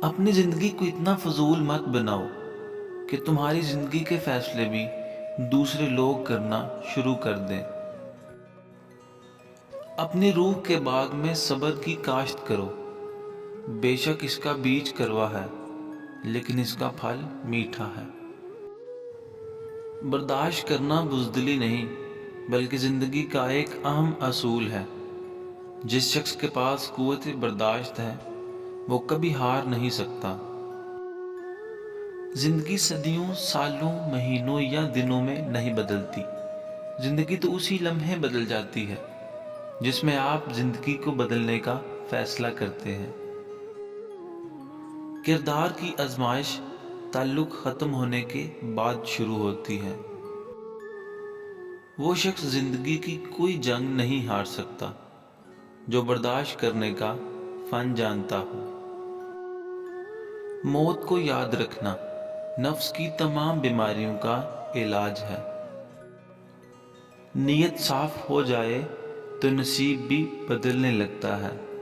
اپنی زندگی کو اتنا فضول مت بناؤ کہ تمہاری زندگی کے فیصلے بھی دوسرے لوگ کرنا شروع کر دیں۔ اپنی روح کے باغ میں صبر کی کاشت کرو، بے شک اس کا بیج کڑوا ہے لیکن اس کا پھل میٹھا ہے۔ برداشت کرنا بزدلی نہیں بلکہ زندگی کا ایک اہم اصول ہے۔ جس شخص کے پاس قوت برداشت ہے وہ کبھی ہار نہیں سکتا۔ زندگی صدیوں، سالوں، مہینوں یا دنوں میں نہیں بدلتی، زندگی تو اسی لمحے بدل جاتی ہے جس میں آپ زندگی کو بدلنے کا فیصلہ کرتے ہیں۔ کردار کی آزمائش تعلق ختم ہونے کے بعد شروع ہوتی ہے۔ وہ شخص زندگی کی کوئی جنگ نہیں ہار سکتا جو برداشت کرنے کا فن جانتا ہو۔ موت کو یاد رکھنا نفس کی تمام بیماریوں کا علاج ہے۔ نیت صاف ہو جائے تو نصیب بھی بدلنے لگتا ہے۔